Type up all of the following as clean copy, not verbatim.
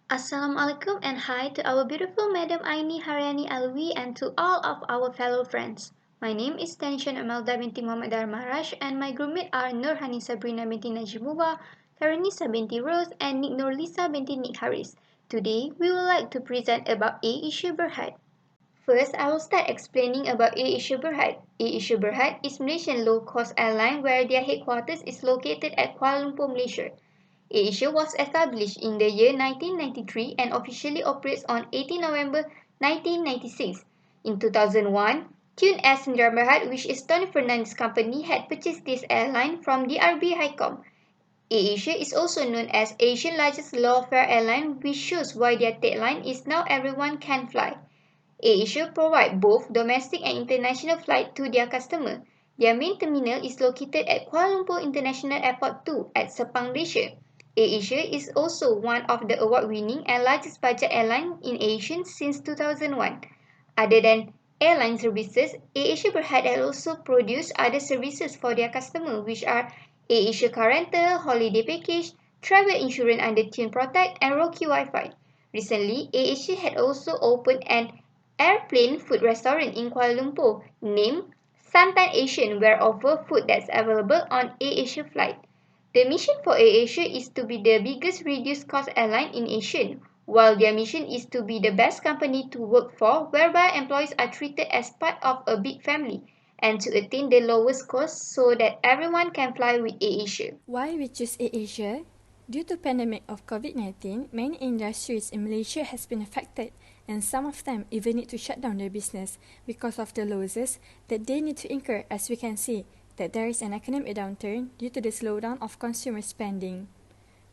Assalamualaikum and hi to our beautiful Madam Aini Haryani Alwi and to all of our fellow friends. My name is Dharnisha Amelda Binti Muhammad Dhaarma and my groupmate are Sabrina Binti Najibollah, Khairunnisa Binti Ros and Nurliesa Binti Haris. Today we would like to present about AirAsia Berhad. First, I will start explaining about AirAsia Berhad. AirAsia Berhad is Malaysian low-cost airline where their headquarters is located at Kuala Lumpur, Malaysia. AirAsia was established in the year 1993 and officially operates on 18 November 1996. In 2001, Tun S. Berhad, which is Tony Fernandez's company, had purchased this airline from the RB Highcom. AirAsia is also known as Asia's largest low-fare airline, which shows why their tagline is "Now everyone can fly." AirAsia provide both domestic and international flights to their customers. Their main terminal is located at Kuala Lumpur International Airport 2 at Sepang, Malaysia. AirAsia is also one of the award-winning and largest budget airline in Asia since 2001. Other than airline services, AirAsia Berhad has also produced other services for their customers, which are AirAsia Car Rental, Holiday Package, Travel Insurance under Tune Protect, and Rocky Wi-Fi. Recently, AirAsia had also opened an airplane food restaurant in Kuala Lumpur named Santan Asian where offer food that's available on AirAsia flight. The mission for AirAsia is to be the biggest reduced cost airline in Asia, while their mission is to be the best company to work for whereby employees are treated as part of a big family and to attain the lowest cost so that everyone can fly with AirAsia. Why we choose AirAsia? Due to pandemic of COVID-19, many industries in Malaysia has been affected and some of them even need to shut down their business because of the losses that they need to incur, as we can see that there is an economic downturn due to the slowdown of consumer spending.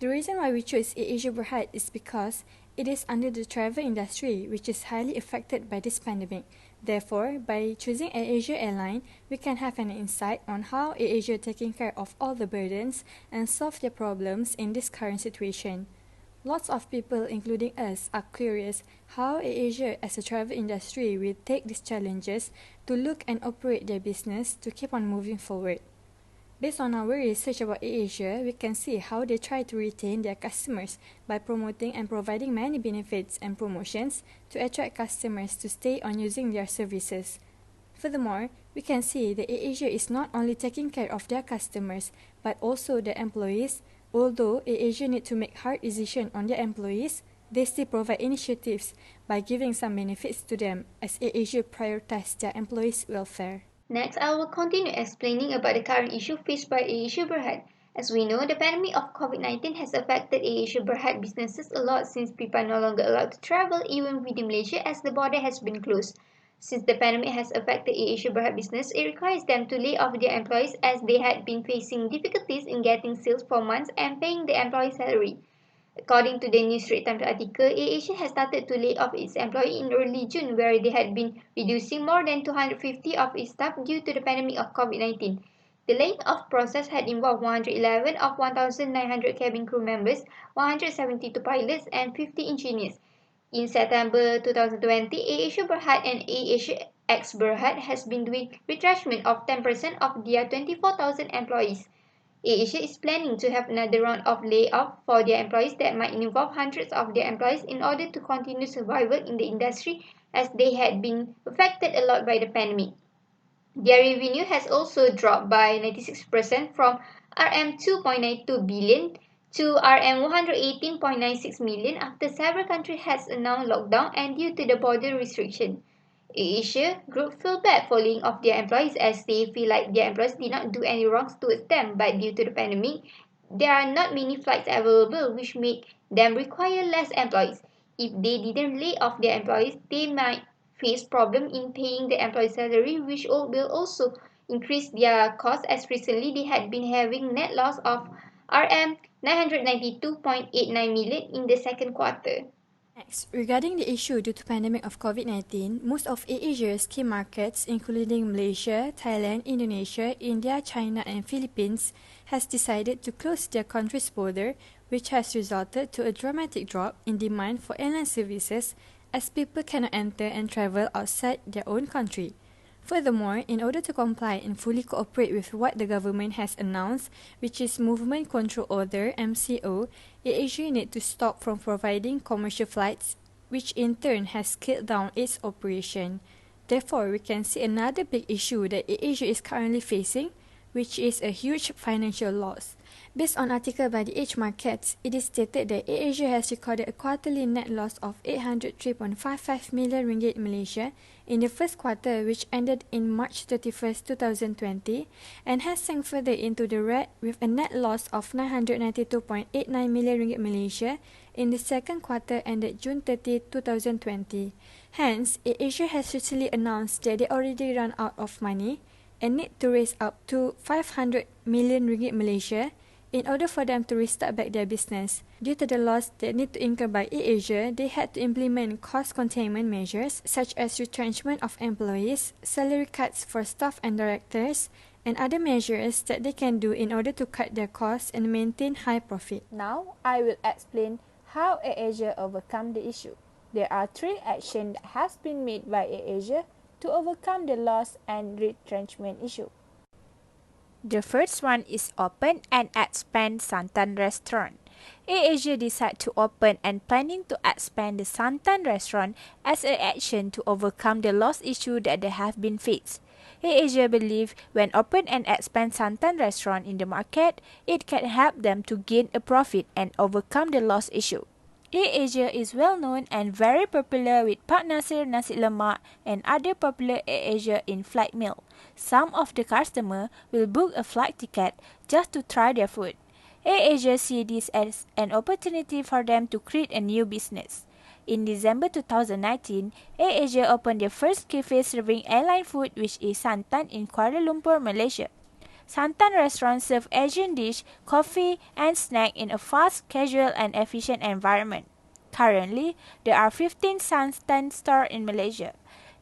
The reason why we chose AirAsia Berhad is because it is under the travel industry which is highly affected by this pandemic. Therefore, by choosing AirAsia Airline, we can have an insight on how AirAsia taking care of all the burdens and solve their problems in this current situation. Lots of people, including us, are curious how AirAsia as a travel industry will take these challenges to look and operate their business to keep on moving forward. Based on our research about AirAsia, we can see how they try to retain their customers by promoting and providing many benefits and promotions to attract customers to stay on using their services. Furthermore, we can see that AirAsia is not only taking care of their customers but also their employees. Although AirAsia need to make hard decisions on their employees, they still provide initiatives by giving some benefits to them as AirAsia prioritizes their employees' welfare. Next, I will continue explaining about the current issue faced by AirAsia Berhad. As we know, the pandemic of COVID-19 has affected AirAsia Berhad businesses a lot since people are no longer allowed to travel even within Malaysia as the border has been closed. Since the pandemic has affected AirAsia Berhad business, it requires them to lay off their employees as they had been facing difficulties in getting sales for months and paying the employee salary. According to the New Straits Times article, AirAsia has started to lay off its employees in early June, where they had been reducing more than 250 of its staff due to the pandemic of COVID-19. The laying off process had involved 111 of 1,900 cabin crew members, 172 pilots, and 50 engineers. In September 2020, AirAsia Berhad and AirAsia X Berhad has been doing retrenchment of 10% of their 24,000 employees. AirAsia is planning to have another round of layoff for their employees that might involve hundreds of their employees in order to continue survival in the industry as they had been affected a lot by the pandemic. Their revenue has also dropped by 96% from RM2.92 billion to RM118.96 million after several countries has announced lockdown and due to the border restriction. AirAsia Group feel bad for laying off their employees as they feel like their employees did not do any wrongs towards them, but due to the pandemic, there are not many flights available which make them require less employees. If they didn't lay off their employees, they might face problem in paying the employee salary which will also increase their cost as recently they had been having net loss of RM 992.89 million in the second quarter. Next, regarding the issue due to pandemic of COVID-19, most of AirAsia's key markets, including Malaysia, Thailand, Indonesia, India, China, and Philippines, has decided to close their country's border, which has resulted to a dramatic drop in demand for airline services as people cannot enter and travel outside their own country. Furthermore, in order to comply and fully cooperate with what the government has announced, which is Movement Control Order (MCO), AirAsia need to stop from providing commercial flights, which in turn has scaled down its operation. Therefore, we can see another big issue that AirAsia is currently facing, which is a huge financial loss. Based on article by the Edge Markets, it is stated that AirAsia has recorded a quarterly net loss of 803.55 million ringgit Malaysia in the first quarter, which ended in March 31st, 2020, and has sank further into the red with a net loss of 992.89 million ringgit Malaysia in the second quarter ended June 30, 2020. Hence, AirAsia has recently announced that they already run out of money and need to raise up to 500 million ringgit Malaysia in order for them to restart back their business. Due to the loss that need to incur by AirAsia, they had to implement cost containment measures such as retrenchment of employees, salary cuts for staff and directors, and other measures that they can do in order to cut their costs and maintain high profit. Now, I will explain how AirAsia overcome the issue. There are 3 actions that has been made by AirAsia to overcome the loss and retrenchment issue. The first one is open and expand Santan restaurant. AirAsia decided to open and planning to expand the Santan restaurant as an action to overcome the loss issue that they have been faced. AirAsia believe when open and expand Santan restaurant in the market, it can help them to gain a profit and overcome the loss issue. AirAsia is well known and very popular with Pak Nasir nasi lemak and other popular AirAsia in-flight meal. Some of the customer will book a flight ticket just to try their food. AirAsia see this as an opportunity for them to create a new business. In December 2019, AirAsia opened their first cafe serving airline food, which is Santan in Kuala Lumpur, Malaysia. Santan restaurant serve Asian dish, coffee, and snack in a fast, casual, and efficient environment. Currently, there are 15 Santan stores in Malaysia.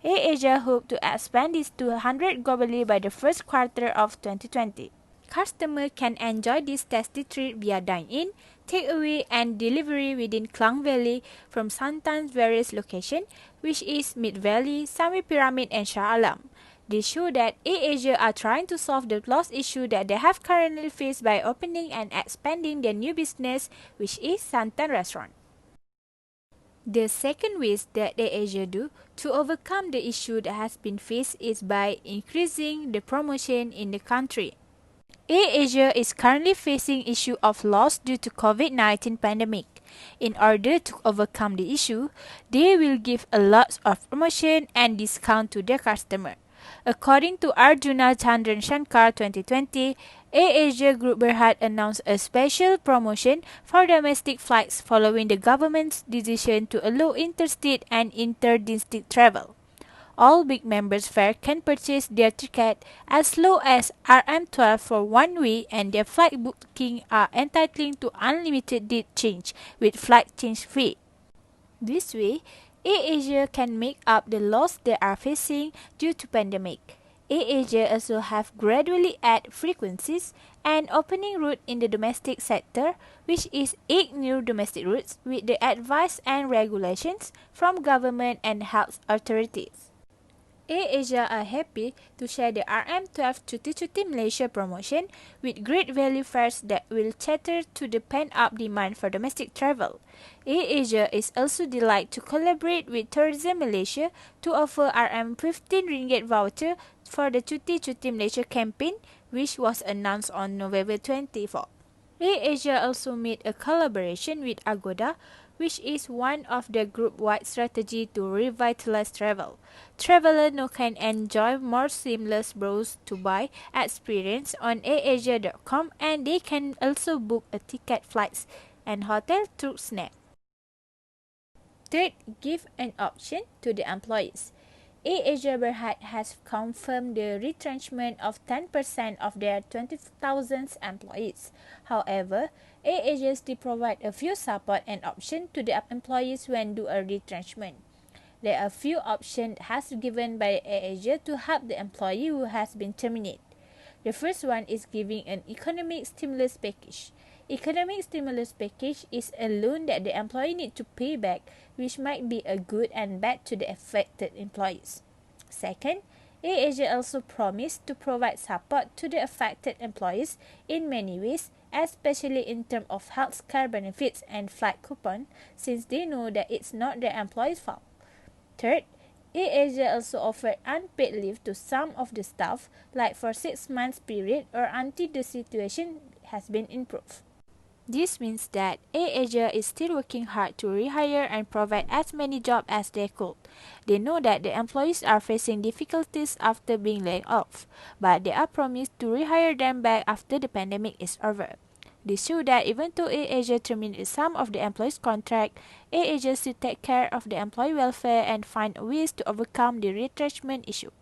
AirAsia hope to expand this to 100 globally by the first quarter of 2020. Customers can enjoy this tasty treat via dine-in, takeaway, and delivery within Klang Valley from Santan's various locations, which is Mid Valley, Sami Pyramid, and Shah Alam. They show that AirAsia are trying to solve the loss issue that they have currently faced by opening and expanding their new business, which is Santan restaurant. The second way that AirAsia do to overcome the issue that has been faced is by increasing the promotion in the country. AirAsia is currently facing issue of loss due to COVID-19 pandemic. In order to overcome the issue, they will give a lot of promotion and discount to their customer. According to Arjuna Chandran Shankar 2020, AirAsia Group Berhad announced a special promotion for domestic flights following the government's decision to allow interstate and inter-district travel. All big members fare can purchase their ticket as low as RM12 for 1 way, and their flight booking are entitling to unlimited date change with flight change fee. This way, AirAsia can make up the loss they are facing due to pandemic. AirAsia also have gradually add frequencies and opening route in the domestic sector, which is 8 new domestic routes with the advice and regulations from government and health authorities. AirAsia are happy to share the RM12 Cuti Malaysia promotion with great value fares that will cater to the pent-up demand for domestic travel. AirAsia is also delighted to collaborate with Tourism Malaysia to offer RM15 ringgit voucher for the Cuti Malaysia campaign, which was announced on November 24. AirAsia also made a collaboration with Agoda, which is one of the group-wide strategy to revitalize travel. Travelers now can enjoy more seamless browse to buy experience on airasia.com, and they can also book a ticket, flights, and hotel through Snap. Third, give an option to the employees. AirAsia Berhad has confirmed the retrenchment of 10% of their 20,000 employees. However, AirAsia still provide a few support and options to the employees when do a retrenchment. There are a few options has given by AirAsia to help the employee who has been terminated. The first one is giving an economic stimulus package. Economic stimulus package is a loan that the employee need to pay back, which might be a good and bad to the affected employees. Second, AirAsia also promised to provide support to the affected employees in many ways, especially in terms of healthcare benefits and flight coupon, since they know that it's not their employees' fault. Third, AirAsia also offered unpaid leave to some of the staff, like for 6 months period or until the situation has been improved. This means that AirAsia is still working hard to rehire and provide as many jobs as they could. They know that the employees are facing difficulties after being laid off, but they are promised to rehire them back after the pandemic is over. This shows that even though AirAsia terminated some of the employees' contract, AirAsia still take care of the employee welfare and find ways to overcome the retrenchment issue.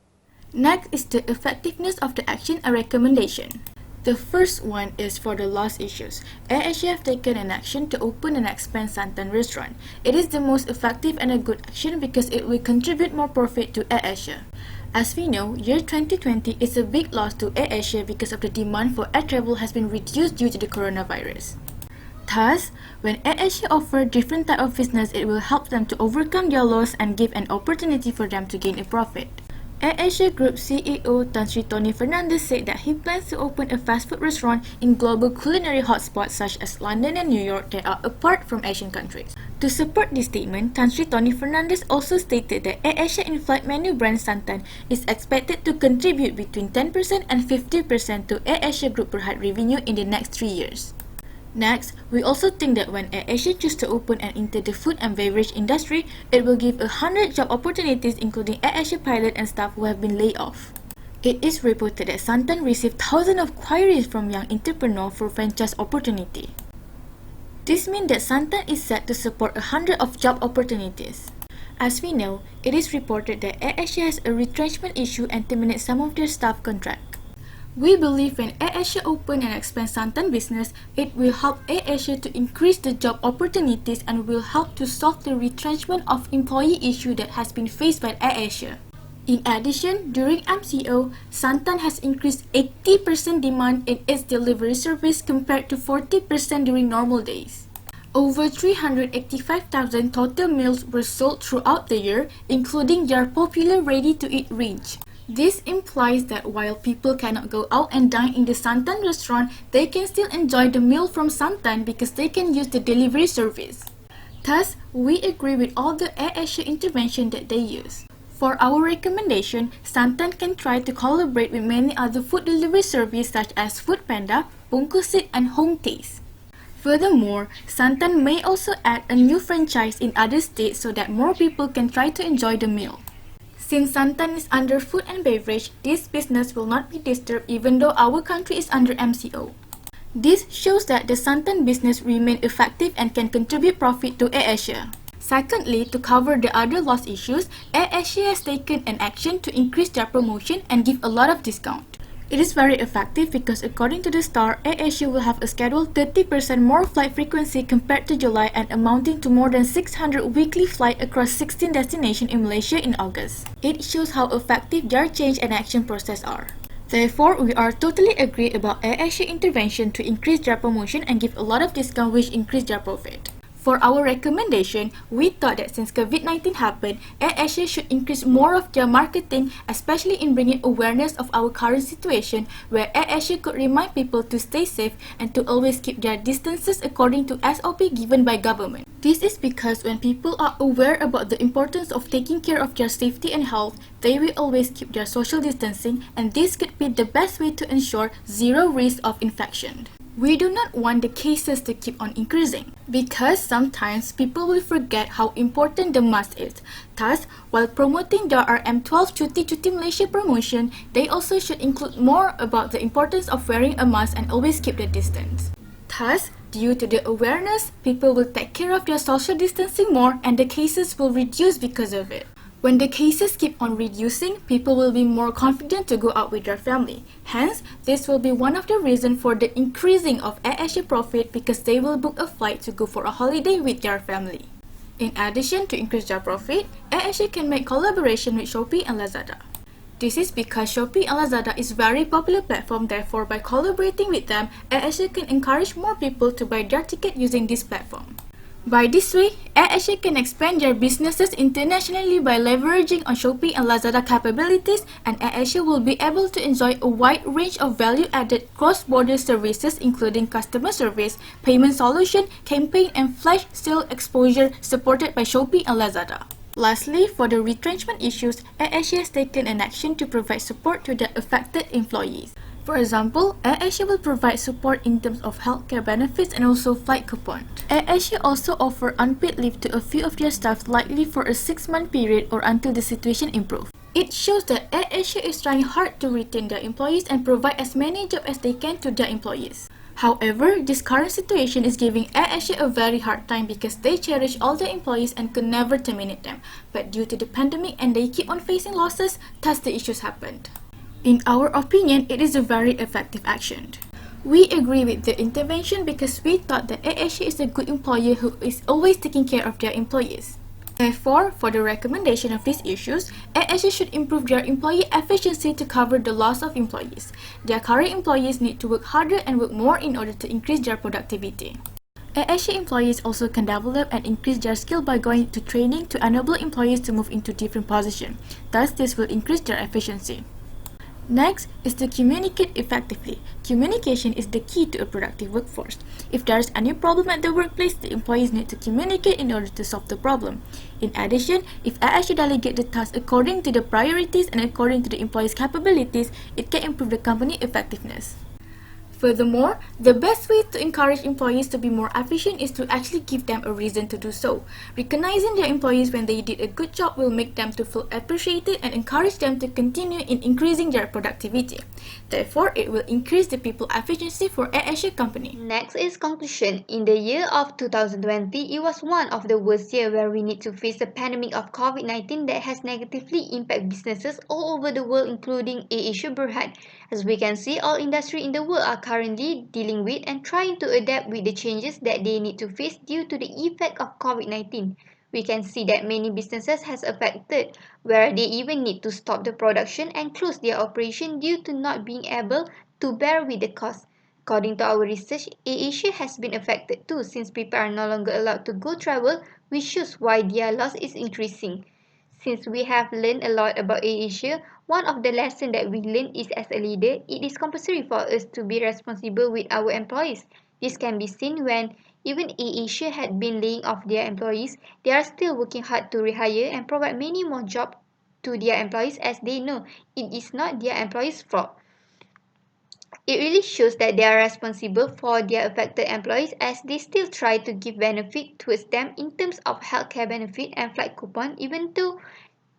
Next is the effectiveness of the action and recommendation. The first one is for the loss issues. AirAsia have taken an action to open and expand Santan restaurant. It is the most effective and a good action because it will contribute more profit to AirAsia. As we know, year 2020 is a big loss to AirAsia because of the demand for air travel has been reduced due to the coronavirus. Thus, when AirAsia offer different type of business, it will help them to overcome their loss and give an opportunity for them to gain a profit. AirAsia Group CEO Tan Sri Tony Fernandez said that he plans to open a fast food restaurant in global culinary hotspots such as London and New York that are apart from Asian countries. To support this statement, Tan Sri Tony Fernandez also stated that AirAsia in-flight menu brand Santan is expected to contribute between 10% and 50% to AirAsia Group Berhad revenue in the next 3 years. Next, we also think that when AirAsia chooses to open and enter the food and beverage industry, it will give 100 job opportunities including AirAsia pilot and staff who have been laid off. It is reported that Santan received thousands of queries from young entrepreneurs for franchise opportunity. This means that Santan is set to support 100 of job opportunities. As we know, it is reported that AirAsia has a retrenchment issue and terminates some of their staff contract. We believe when AirAsia open and expand Santan business, it will help AirAsia to increase the job opportunities and will help to solve the retrenchment of employee issue that has been faced by AirAsia. In addition, during MCO, Santan has increased 80% demand in its delivery service compared to 40% during normal days. Over 385,000 total meals were sold throughout the year, including their popular ready-to-eat range. This implies that while people cannot go out and dine in the Santan restaurant, they can still enjoy the meal from Santan because they can use the delivery service. Thus, we agree with all the AirAsia intervention that they use. For our recommendation, Santan can try to collaborate with many other food delivery services such as Foodpanda, Bungkusit, and Home Taste. Furthermore, Santan may also add a new franchise in other states so that more people can try to enjoy the meal. Since Santan is under food and beverage, this business will not be disturbed even though our country is under MCO. This shows that the Santan business remains effective and can contribute profit to AirAsia. Secondly, to cover the other loss issues, AirAsia has taken an action to increase their promotion and give a lot of discount. It is very effective because according to the Star, AirAsia will have a scheduled 30% more flight frequency compared to July and amounting to more than 600 weekly flights across 16 destinations in Malaysia in August. It shows how effective their change and action process are. Therefore, we are totally agree about AirAsia intervention to increase their promotion and give a lot of discount which increase their profit. For our recommendation, we thought that since COVID-19 happened, AirAsia should increase more of their marketing, especially in bringing awareness of our current situation, where AirAsia could remind people to stay safe and to always keep their distances according to SOP given by government. This is because when people are aware about the importance of taking care of their safety and health, they will always keep their social distancing, and this could be the best way to ensure zero risk of infection. We do not want the cases to keep on increasing because sometimes people will forget how important the mask is. Thus, while promoting the RM12 Cuti Malaysia promotion, they also should include more about the importance of wearing a mask and always keep the distance. Thus, due to the awareness, people will take care of their social distancing more and the cases will reduce because of it. When the cases keep on reducing, people will be more confident to go out with their family. Hence, this will be one of the reasons for the increasing of AirAsia profit because they will book a flight to go for a holiday with their family. In addition to increase their profit, AirAsia can make collaboration with Shopee and Lazada. This is because Shopee and Lazada is very popular platform, therefore by collaborating with them, AirAsia can encourage more people to buy their ticket using this platform. By this way, AirAsia can expand their businesses internationally by leveraging on Shopee and Lazada capabilities, and AirAsia will be able to enjoy a wide range of value-added cross-border services including customer service, payment solution, campaign and flash sale exposure supported by Shopee and Lazada. Lastly, for the retrenchment issues, AirAsia has taken an action to provide support to the affected employees. For example, AirAsia will provide support in terms of healthcare benefits and also flight coupon. AirAsia also offer unpaid leave to a few of their staff likely for a 6-month period or until the situation improves. It shows that AirAsia is trying hard to retain their employees and provide as many jobs as they can to their employees. However, this current situation is giving AirAsia a very hard time because they cherish all their employees and could never terminate them. But due to the pandemic and they keep on facing losses, thus the issues happened. In our opinion, it is a very effective action. We agree with the intervention because we thought that AirAsia is a good employer who is always taking care of their employees. Therefore, for the recommendation of these issues, AirAsia should improve their employee efficiency to cover the loss of employees. Their current employees need to work harder and work more in order to increase their productivity. AirAsia employees also can develop and increase their skill by going to training to enable employees to move into different positions. Thus, this will increase their efficiency. Next is to communicate effectively. Communication is the key to a productive workforce. If there is any problem at the workplace, the employees need to communicate in order to solve the problem. In addition, if AirAsia delegate the task according to the priorities and according to the employees' capabilities, it can improve the company effectiveness. Furthermore, the best way to encourage employees to be more efficient is to actually give them a reason to do so. Recognizing their employees when they did a good job will make them to feel appreciated and encourage them to continue in increasing their productivity. Therefore, it will increase the people efficiency for AirAsia company. Next is conclusion. In the year of 2020, it was one of the worst years where we need to face the pandemic of COVID-19 that has negatively impacted businesses all over the world, including AirAsia Berhad. As we can see, all industries in the world are currently dealing with and trying to adapt with the changes that they need to face due to the effect of COVID-19. We can see that many businesses has affected, where they even need to stop the production and close their operation due to not being able to bear with the cost. According to our research, AirAsia has been affected too since people are no longer allowed to go travel, which shows why their loss is increasing. Since we have learned a lot about AirAsia, one of the lessons that we learned is as a leader, it is compulsory for us to be responsible with our employees. This can be seen when even AirAsia had been laying off their employees, they are still working hard to rehire and provide many more jobs to their employees as they know it is not their employees' fault. It really shows that they are responsible for their affected employees as they still try to give benefit towards them in terms of healthcare benefit and flight coupon even though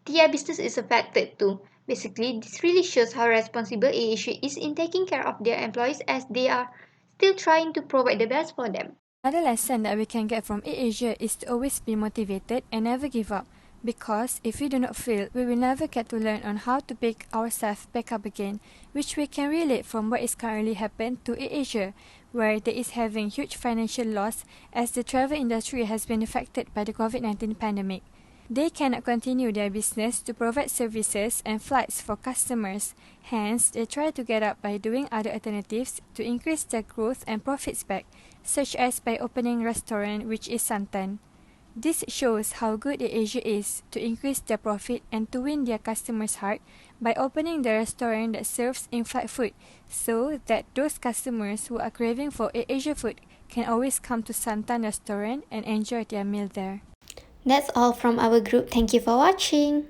their business is affected too. Basically, this really shows how responsible AirAsia is in taking care of their employees as they are still trying to provide the best for them. Another lesson that we can get from AirAsia is to always be motivated and never give up. Because if we do not fail, we will never get to learn on how to pick ourselves back up again, which we can relate from what is currently happened to AirAsia, where they is having huge financial loss as the travel industry has been affected by the COVID-19 pandemic. They cannot continue their business to provide services and flights for customers. Hence, they try to get up by doing other alternatives to increase their growth and profits back, such as by opening restaurant which is Santan. This shows how good AirAsia is to increase their profit and to win their customers' heart by opening the restaurant that serves in-flight food, so that those customers who are craving for AirAsia food can always come to Santan restaurant and enjoy their meal there. That's all from our group. Thank you for watching.